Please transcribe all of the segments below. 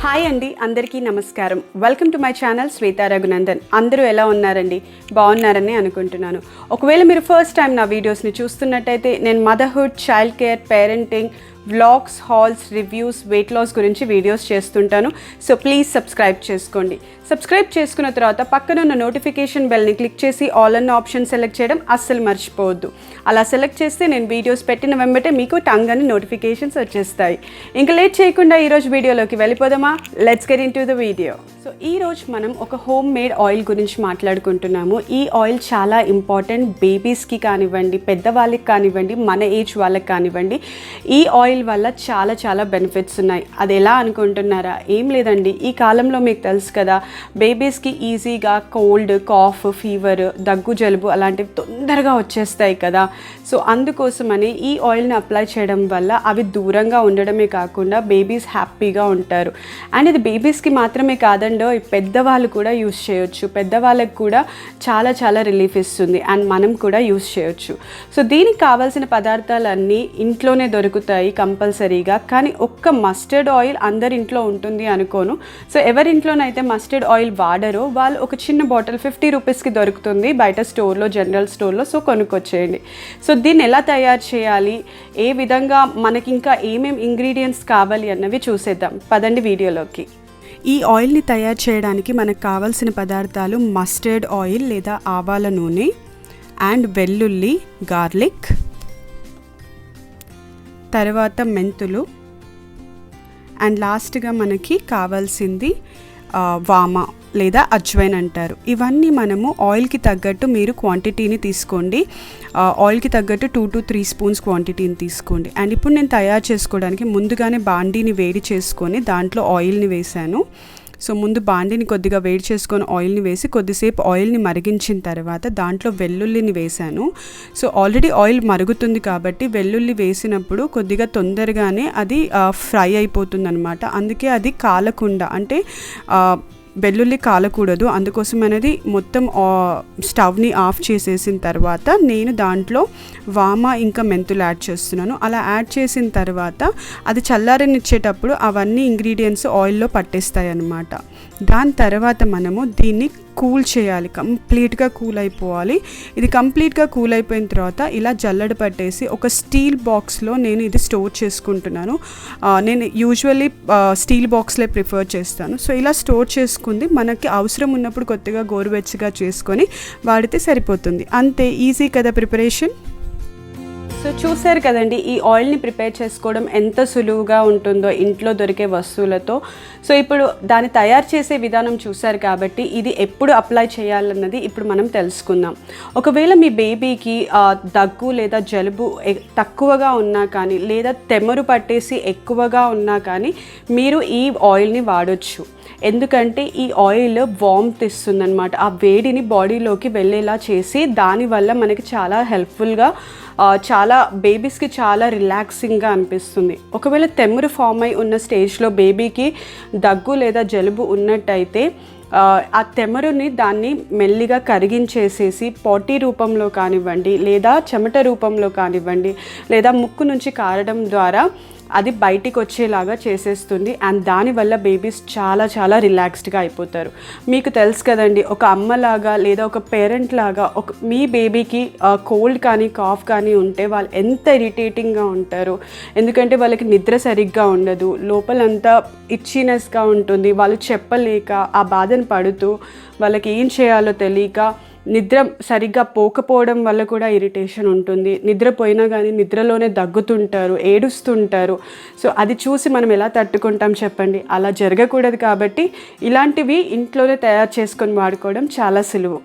Hi అండి, అందరికీ నమస్కారం. Welcome to my channel Shweta Raghunandan. అందరూ ఎలా ఉన్నారండి? బాగున్నారని అనుకుంటున్నాను. ఒకవేళ మీరు ఫస్ట్ టైం నా వీడియోస్ని చూస్తున్నట్టయితే నేను motherhood, child care, parenting, vlogs, hauls, reviews, weight loss గురించి వీడియోస్ చేస్తుంటాను. సో ప్లీజ్ సబ్స్క్రైబ్ చేసుకోండి. సబ్స్క్రైబ్ చేసుకున్న తర్వాత పక్కన ఉన్న నోటిఫికేషన్ బెల్ని క్లిక్ చేసి ఆల్ అన్న ఆప్షన్ సెలెక్ట్ చేయడం అస్సలు మర్చిపోవద్దు. అలా సెలెక్ట్ చేస్తే నేను వీడియోస్ పెట్టిన వెంబటే మీకు టంగ్ అని నోటిఫికేషన్స్ వచ్చేస్తాయి. ఇంకా లేట్ చేయకుండా ఈరోజు వీడియోలోకి వెళ్ళిపోదామా? Let's get into the video. So ఈరోజు మనం ఒక హోమ్ మేడ్ ఆయిల్ గురించి మాట్లాడుకుంటున్నాము. ఈ ఆయిల్ చాలా ఇంపార్టెంట్. బేబీస్కి కానివ్వండి, పెద్దవాళ్ళకి కానివ్వండి, మన ఏజ్ వాళ్ళకి కానివ్వండి, ఈ ఆయిల్ వల్ల చాలా చాలా బెనిఫిట్స్ ఉన్నాయి. అది ఎలా అనుకుంటున్నారా? ఏం లేదండి, ఈ కాలంలో మీకు తెలుసు కదా, బేబీస్కి ఈజీగా కోల్డ్, కాఫ్, ఫీవర్, దగ్గు, జలుబు అలాంటివి తొందరగా వచ్చేస్తాయి కదా. సో అందుకోసమని ఈ ఆయిల్ని అప్లై చేయడం వల్ల అవి దూరంగా ఉండడమే కాకుండా బేబీస్ హ్యాపీగా ఉంటారు. అండ్ ఇది బేబీస్కి మాత్రమే కాదండి, పెద్దవాళ్ళు కూడా యూస్ చేయొచ్చు. పెద్దవాళ్ళకి కూడా చాలా చాలా రిలీఫ్ ఇస్తుంది అండ్ మనం కూడా యూస్ చేయొచ్చు. సో దీనికి కావాల్సిన పదార్థాలన్నీ ఇంట్లోనే దొరుకుతాయి కంపల్సరీగా. కానీ ఒక్క మస్టర్డ్ ఆయిల్ అందరి ఇంట్లో ఉంటుంది అనుకోను. సో ఎవరింట్లోనైతే మస్టర్డ్ ఆయిల్ వాడరో వాళ్ళు ఒక చిన్న బాటిల్ 50 రూపీస్కి దొరుకుతుంది బయట స్టోర్లో, జనరల్ స్టోర్లో. సో కొనుక్కొచ్చేయండి. సో దీన్ని ఎలా తయారు చేయాలి, ఏ విధంగా మనకి ఇంకా ఏమేమి ఇంగ్రీడియంట్స్ కావాలి అన్నవి చూసేద్దాం పదండి వీడియోలోకి. ఈ ఆయిల్ని తయారు చేయడానికి మనకు కావాల్సిన పదార్థాలు మస్టర్డ్ ఆయిల్ లేదా ఆవాల నూనె అండ్ వెల్లుల్లి, గార్లిక్, తర్వాత మెంతులు అండ్ లాస్ట్గా మనకి కావాల్సింది వామ లేదా అజ్వైన్ అంటారు. ఇవన్నీ మనము ఆయిల్కి తగ్గట్టు మీరు క్వాంటిటీని తీసుకోండి. ఆయిల్కి తగ్గట్టు 2 to 3 స్పూన్స్ క్వాంటిటీని తీసుకోండి. అండ్ ఇప్పుడు నేను తయారు చేసుకోవడానికి ముందుగానే బాండీని వేడి చేసుకొని దాంట్లో ఆయిల్ని వేసాను. సో ముందు బాండీని కొద్దిగా వేడి చేసుకొని ఆయిల్ని వేసి కొద్దిసేపు ఆయిల్ని మరిగించిన తర్వాత దాంట్లో వెల్లుల్లిని వేసాను. సో ఆల్రెడీ ఆయిల్ మరుగుతుంది కాబట్టి వెల్లుల్లి వేసినప్పుడు కొద్దిగా తొందరగానే అది ఫ్రై అయిపోతుంది అనమాట. అందుకే అది కాలకుండా, అంటే వెల్లుల్లి కాలకూడదు, అందుకోసం అనేది మొత్తం స్టవ్ని ఆఫ్ చేసేసిన తర్వాత నేను దాంట్లో వామ ఇంకా మెంతులు యాడ్ చేస్తున్నాను. అలా యాడ్ చేసిన తర్వాత అది చల్లారనిచ్చేటప్పుడు అవన్నీ ఇంగ్రీడియంట్స్ ఆయిల్లో పట్టేస్తాయి అన్నమాట. దాని తర్వాత మనము దీన్ని కూల్ చేయాలి, కంప్లీట్గా కూల్ అయిపోవాలి. ఇది కంప్లీట్గా కూల్ అయిపోయిన తర్వాత ఇలా జల్లెడ పట్టేసి ఒక స్టీల్ బాక్స్లో నేను ఇది స్టోర్ చేసుకుంటున్నాను. నేను యూజువల్లీ స్టీల్ బాక్స్లే ప్రిఫర్ చేస్తాను. సో ఇలా స్టోర్ చేసుకుంది మనకి అవసరం ఉన్నప్పుడు కొద్దిగా గోరువెచ్చగా చేసుకొని వాడితే సరిపోతుంది. అంతే, ఈజీ కదా ప్రిపరేషన్. సో చూసారు కదండి, ఈ ఆయిల్ని ప్రిపేర్ చేసుకోవడం ఎంత సులువుగా ఉంటుందో ఇంట్లో దొరికే వస్తువులతో. సో ఇప్పుడు దాన్ని తయారు చేసే విధానం చూసారు కాబట్టి ఇది ఎప్పుడు అప్లై చేయాలన్నది ఇప్పుడు మనం తెలుసుకుందాం. ఒకవేళ మీ బేబీకి దగ్గు లేదా జలుబు తక్కువగా ఉన్నా కానీ, లేదా తెమరు పట్టేసి ఎక్కువగా ఉన్నా కానీ మీరు ఈ ఆయిల్ని వాడొచ్చు. ఎందుకంటే ఈ ఆయిల్ వార్మ్త్ ఇస్తుందన్నమాట. ఆ వేడిని బాడీలోకి వెళ్ళేలా చేసి దానివల్ల మనకి చాలా హెల్ప్ఫుల్గా, చాలా బేబీస్కి చాలా రిలాక్సింగ్గా అనిపిస్తుంది. ఒకవేళ తెమ్మురు ఫామ్ అయి ఉన్న స్టేజ్లో బేబీకి దగ్గు లేదా జలుబు ఉన్నట్టయితే ఆ తెమరుని దాన్ని మెల్లిగా కరిగించేసేసి పాటీ రూపంలో కానివ్వండి, లేదా చెమట రూపంలో కానివ్వండి, లేదా ముక్కు నుంచి కారడం ద్వారా అది బయటికి వచ్చేలాగా చేసేస్తుంది. అండ్ దానివల్ల బేబీస్ చాలా చాలా రిలాక్స్డ్గా అయిపోతారు. మీకు తెలుసు కదండి, ఒక అమ్మలాగా లేదా ఒక పేరెంట్ లాగా మీ బేబీకి కోల్డ్ కానీ కాఫ్ కానీ ఉంటే వాళ్ళు ఎంత ఇరిటేటింగ్గా ఉంటారు. ఎందుకంటే వాళ్ళకి నిద్ర సరిగ్గా ఉండదు, లోపలంతా ఇచ్చినెస్గా ఉంటుంది. వాళ్ళు చెప్పలేక ఆ బాధను పడుతూ వాళ్ళకి ఏం చేయాలో తెలియక నిద్ర సరిగ్గా పోకపోవడం వల్ల కూడా ఇరిటేషన్ ఉంటుంది. నిద్రపోయినా కానీ నిద్రలోనే దగ్గుతుంటారు, ఏడుస్తుంటారు. సో అది చూసి మనం ఎలా తట్టుకుంటాం చెప్పండి? అలా జరగకూడదు కాబట్టి ఇలాంటివి ఇంట్లోనే తయారు చేసుకొని వాడుకోవడం చాలా సులువు.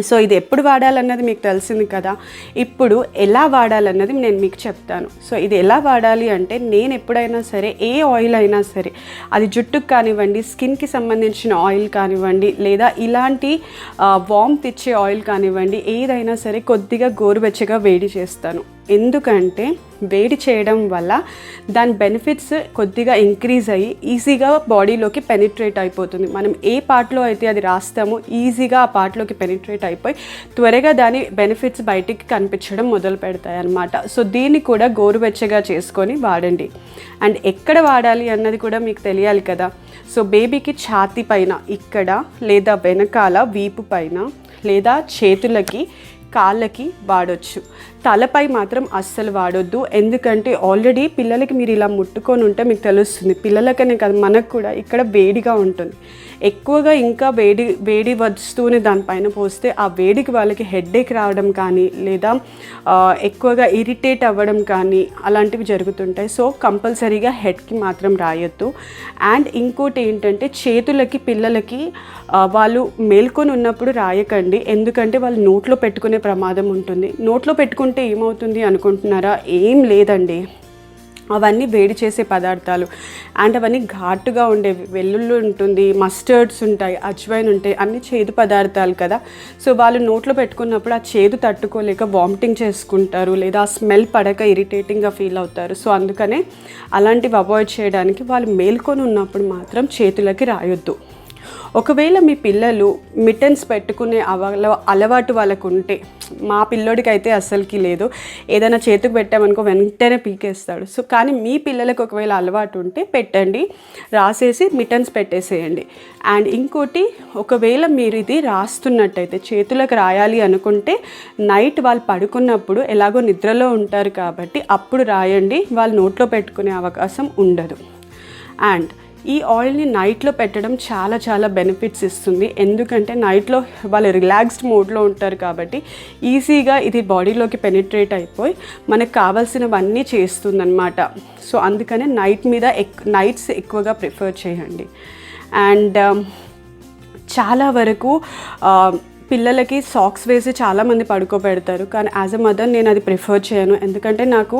సో ఇది ఎప్పుడు వాడాలన్నది మీకు తెలిసింది కదా. ఇప్పుడు ఎలా వాడాలన్నది నేను మీకు చెప్తాను. సో ఇది ఎలా వాడాలి అంటే, నేను ఎప్పుడైనా సరే ఏ ఆయిల్ అయినా సరే, అది జుట్టుకు కానివ్వండి, స్కిన్కి సంబంధించిన ఆయిల్ కానివ్వండి, లేదా ఇలాంటి వార్మ్త్ ఇచ్చే ఆయిల్ కానివ్వండి, ఏదైనా సరే కొద్దిగా గోరువెచ్చగా వేడి చేస్తాను. ఎందుకంటే వేడి చేయడం వల్ల దాని బెనిఫిట్స్ కొద్దిగా ఇంక్రీజ్ అయ్యి ఈజీగా బాడీలోకి పెనిట్రేట్ అయిపోతుంది. మనం ఏ పార్ట్లో అయితే అది రాస్తామో ఈజీగా ఆ పార్ట్లోకి పెనిట్రేట్ అయిపోయి త్వరగా దాని బెనిఫిట్స్ బయటికి కనిపించడం మొదలు పెడతాయి అన్నమాట. సో దీన్ని కూడా గోరువెచ్చగా చేసుకొని వాడండి. అండ్ ఎక్కడ వాడాలి అన్నది కూడా మీకు తెలియాలి కదా. సో బేబీకి ఛాతీ పైన ఇక్కడ, లేదా వెనకాల వీపు పైన, లేదా చేతులకి, కాళ్ళకి వాడొచ్చు. తలపై మాత్రం అస్సలు వాడొద్దు. ఎందుకంటే ఆల్రెడీ పిల్లలకి మీరు ఇలా ముట్టుకొని ఉంటే మీకు తెలుస్తుంది, పిల్లలకనే కాదు మనకు కూడా ఇక్కడ వేడిగా ఉంటుంది. ఎక్కువగా ఇంకా వేడి వస్తువుని దానిపైన పోస్తే ఆ వేడికి వాళ్ళకి హెడేక్ రావడం కానీ, లేదా ఎక్కువగా ఇరిటేట్ అవ్వడం కానీ అలాంటివి జరుగుతుంటాయి. సో కంపల్సరీగా హెడ్కి మాత్రం రాయొద్దు. అండ్ ఇంకోటి ఏంటంటే చేతులకి పిల్లలకి వాళ్ళు మేల్కొని ఉన్నప్పుడు రాయకండి. ఎందుకంటే వాళ్ళు నోట్లో పెట్టుకునే ప్రమాదం ఉంటుంది. నోట్లో పెట్టుకుంటే ఏమవుతుంది అనుకుంటున్నారా? ఏం లేదండి, అవన్నీ వేడి చేసే పదార్థాలు. అండ్ అవన్నీ ఘాటుగా ఉండేవి. వెల్లుల్లి ఉంటుంది, మస్టర్డ్స్ ఉంటాయి, అజ్వైన్ ఉంటాయి, అన్ని చేదు పదార్థాలు కదా. సో వాళ్ళు నోట్లో పెట్టుకున్నప్పుడు ఆ చేదు తట్టుకోలేక వామిటింగ్ చేసుకుంటారు, లేదా ఆ స్మెల్ పడక ఇరిటేటింగ్గా ఫీల్ అవుతారు. సో అందుకనే అలాంటివి అవాయిడ్ చేయడానికి వాళ్ళు మేల్కొని ఉన్నప్పుడు మాత్రం చేతులకి రాయొద్దు. ఒకవేళ మీ పిల్లలు మిటన్స్ పెట్టుకునే అలవాటు వాళ్ళకు ఉంటే, మా పిల్లోడికి అయితే అస్సలకి లేదు, ఏదైనా చేతికి పెట్టామనుకో వెంటనే పీకేస్తాడు. సో కానీ మీ పిల్లలకు ఒకవేళ అలవాటు ఉంటే పెట్టండి, రాసేసి మిటన్స్ పెట్టేసేయండి. అండ్ ఇంకోటి, ఒకవేళ మీరు ఇది రాస్తున్నట్టయితే చేతులకు రాయాలి అనుకుంటే నైట్ వాళ్ళు పడుకున్నప్పుడు ఎలాగో నిద్రలో ఉంటారు కాబట్టి అప్పుడు రాయండి, వాళ్ళు నోట్లో పెట్టుకునే అవకాశం ఉండదు. అండ్ ఈ ఆయిల్ని నైట్లో పెట్టడం చాలా చాలా బెనిఫిట్స్ ఇస్తుంది. ఎందుకంటే నైట్లో వాళ్ళు రిలాక్స్డ్ మోడ్లో ఉంటారు కాబట్టి ఈజీగా ఇది బాడీలోకి పెనిట్రేట్ అయిపోయి మనకు కావాల్సినవన్నీ చేస్తుందన్నమాట. సో అందుకనే నైట్స్ ఎక్కువగా ప్రిఫర్ చేయండి. అండ్ చాలా వరకు పిల్లలకి సాక్స్ వేసి చాలామంది పడుకోబెడతారు, కానీ యాజ్ అ మదర్ నేను అది ప్రిఫర్ చేయను. ఎందుకంటే నాకు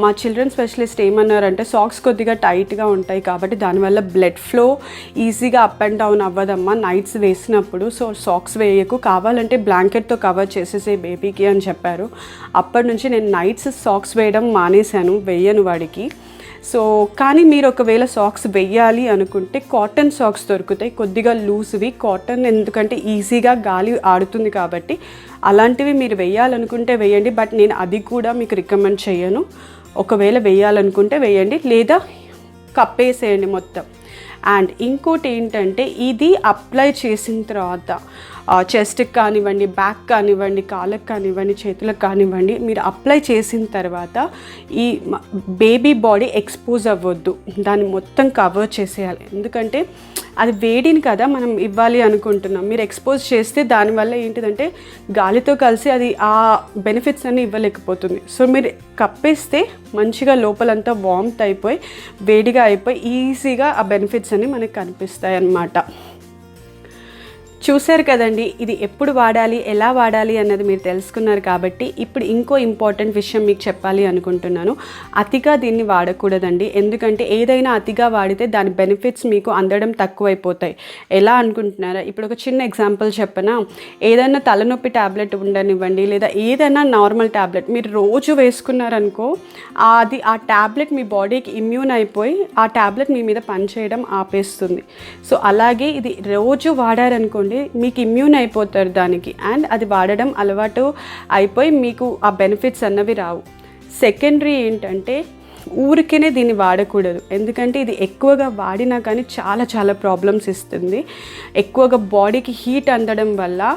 మా చిల్డ్రన్ స్పెషలిస్ట్ ఏమన్నారంటే సాక్స్ కొద్దిగా టైట్గా ఉంటాయి కాబట్టి దానివల్ల బ్లడ్ ఫ్లో ఈజీగా అప్ అండ్ డౌన్ అవ్వదమ్మా నైట్స్ వేసినప్పుడు. సో సాక్స్ వేయకు, కావాలంటే బ్లాంకెట్తో కవర్ చేసేసే బేబీకి అని చెప్పారు. అప్పటి నుంచి నేను నైట్స్ సాక్స్ వేయడం మానేశాను, వేయను వాడికి. సో కానీ మీరు ఒకవేళ సాక్స్ వెయ్యాలి అనుకుంటే కాటన్ సాక్స్ దొరుకుతాయి, కొద్దిగా లూజ్వి కాటన్, ఎందుకంటే ఈజీగా గాలి ఆడుతుంది కాబట్టి అలాంటివి మీరు వెయ్యాలనుకుంటే వేయండి. బట్ నేను అది కూడా మీకు రికమెండ్ చేయను. ఒకవేళ వేయాలనుకుంటే వేయండి, లేదా కప్పేసేయండి మొత్తం. అండ్ ఇంకోటి ఏంటంటే ఇది అప్లై చేసిన తర్వాత చెస్ట్కి కానివ్వండి, బ్యాక్ కానివ్వండి, కాళ్ళకి కానివ్వండి, చేతులకు కానివ్వండి, మీరు అప్లై చేసిన తర్వాత ఈ బేబీ బాడీ ఎక్స్పోజ్ అవ్వద్దు, దాన్ని మొత్తం కవర్ చేసేయాలి. ఎందుకంటే అది వేడిని కదా మనం ఇవ్వాలి అనుకుంటున్నాం. మీరు ఎక్స్పోజ్ చేస్తే దానివల్ల ఏంటిదంటే గాలితో కలిసి అది ఆ బెనిఫిట్స్ అన్నీ ఇవ్వలేకపోతుంది. సో మీరు కప్పేస్తే మంచిగా లోపలంతా వార్మ్త్ అయిపోయి వేడిగా అయిపోయి ఈజీగా ఆ బెనిఫిట్స్ అన్నీ మనకు కనిపిస్తాయి అన్నమాట. చూశారు కదండి, ఇది ఎప్పుడు వాడాలి, ఎలా వాడాలి అన్నది మీరు తెలుసుకున్నారు కాబట్టి ఇప్పుడు ఇంకో ఇంపార్టెంట్ విషయం మీకు చెప్పాలి అనుకుంటున్నాను. అతిగా దీన్ని వాడకూడదండి. ఎందుకంటే ఏదైనా అతిగా వాడితే దాని బెనిఫిట్స్ మీకు అందడం తక్కువైపోతాయి. ఎలా అనుకుంటున్నారా? ఇప్పుడు ఒక చిన్న ఎగ్జాంపుల్ చెప్పనా, ఏదైనా తలనొప్పి ట్యాబ్లెట్ ఉండనివ్వండి, లేదా ఏదైనా నార్మల్ ట్యాబ్లెట్ మీరు రోజు వేసుకున్నారనుకో, అది ఆ ట్యాబ్లెట్ మీ బాడీకి ఇమ్యూన్ అయిపోయి ఆ ట్యాబ్లెట్ మీ మీద పనిచేయడం ఆపేస్తుంది. సో అలాగే ఇది రోజు వాడారనుకోండి, మీకు ఇమ్యూన్ అయిపోతారు దానికి, అండ్ అది వాడడం అలవాటు అయిపోయి మీకు ఆ బెనిఫిట్స్ అన్నవి రావు. సెకండరీ ఏంటంటే ఊరికేనే దీన్ని వాడకూడదు. ఎందుకంటే ఇది ఎక్కువగా వాడినా కానీ చాలా చాలా ప్రాబ్లమ్స్ ఇస్తుంది. ఎక్కువగా బాడీకి హీట్ అందడం వల్ల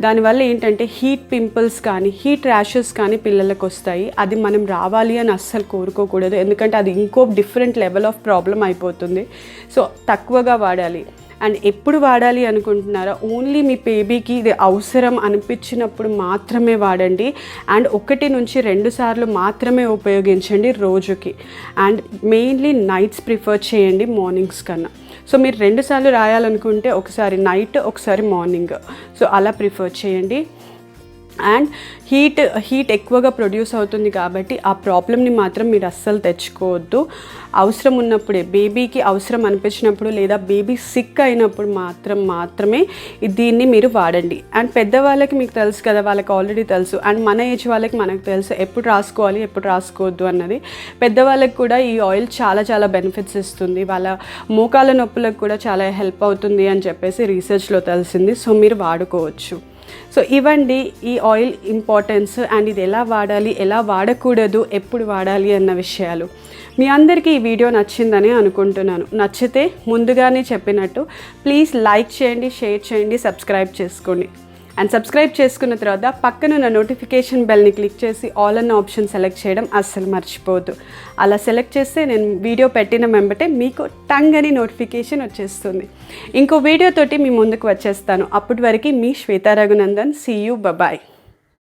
దానివల్ల ఏంటంటే హీట్ పింపుల్స్ కానీ హీట్ ర్యాషెస్ కానీ పిల్లలకు వస్తాయి. అది మనం రావాలి అని అస్సలు కోరుకోకూడదు, ఎందుకంటే అది ఇంకో డిఫరెంట్ లెవెల్ ఆఫ్ ప్రాబ్లం అయిపోతుంది. సో తక్కువగా వాడాలి. అండ్ ఎప్పుడు వాడాలి అనుకుంటున్నారా? ఓన్లీ మీ బేబీకి ఇది అవసరం అనిపించినప్పుడు మాత్రమే వాడండి. అండ్ 1 నుంచి 2 సార్లు మాత్రమే ఉపయోగించండి రోజుకి. అండ్ మెయిన్లీ నైట్స్ ప్రిఫర్ చేయండి మార్నింగ్స్ కన్నా. సో మీరు 2 సార్లు రాయాలనుకుంటే ఒకసారి నైట్, ఒకసారి మార్నింగ్, సో అలా ప్రిఫర్ చేయండి. అండ్ హీట్ ఎక్కువగా ప్రొడ్యూస్ అవుతుంది కాబట్టి ఆ ప్రాబ్లమ్ని మాత్రం మీరు అస్సలు తెచ్చుకోవద్దు. అవసరం ఉన్నప్పుడే, బేబీకి అవసరం అనిపించినప్పుడు లేదా బేబీ సిక్ అయినప్పుడు మాత్రమే దీన్ని మీరు వాడండి. అండ్ పెద్దవాళ్ళకి మీకు తెలుసు కదా, వాళ్ళకి ఆల్రెడీ తెలుసు. అండ్ మన ఏజ్ వాళ్ళకి మనకు తెలుసు ఎప్పుడు రాసుకోవాలి ఎప్పుడు రాసుకోవద్దు అన్నది. పెద్దవాళ్ళకి కూడా ఈ ఆయిల్ చాలా చాలా బెనిఫిట్స్ ఇస్తుంది, వాళ్ళ మోకాల నొప్పులకు కూడా చాలా హెల్ప్ అవుతుంది అని చెప్పేసి రీసెర్చ్లో తెలిసింది. సో మీరు వాడుకోవచ్చు. సో ఇవండి ఈ ఆయిల్ ఇంపార్టెన్స్ అండ్ ఇది ఎలా వాడాలి, ఎలా వాడకూడదు, ఎప్పుడు వాడాలి అన్న విషయాలు. మీ అందరికీ ఈ వీడియో నచ్చిందని అనుకుంటున్నాను. నచ్చితే ముందుగానే చెప్పినట్టు ప్లీజ్ లైక్ చేయండి, షేర్ చేయండి, సబ్స్క్రైబ్ చేసుకోండి. అండ్ సబ్స్క్రైబ్ చేసుకున్న తర్వాత పక్కనున్న నోటిఫికేషన్ బెల్ని క్లిక్ చేసి ఆల్ అన్న ఆప్షన్ సెలెక్ట్ చేయడం అస్సలు మర్చిపోవద్దు. అలా సెలెక్ట్ చేస్తే నేను వీడియో పెట్టిన వెంబటే మీకు టంగ్ అని నోటిఫికేషన్ వచ్చేస్తుంది. ఇంకో వీడియోతోటి మీ ముందుకు వచ్చేస్తాను. అప్పటి వరకు మీ Shweta Raghunandan. See you, bye.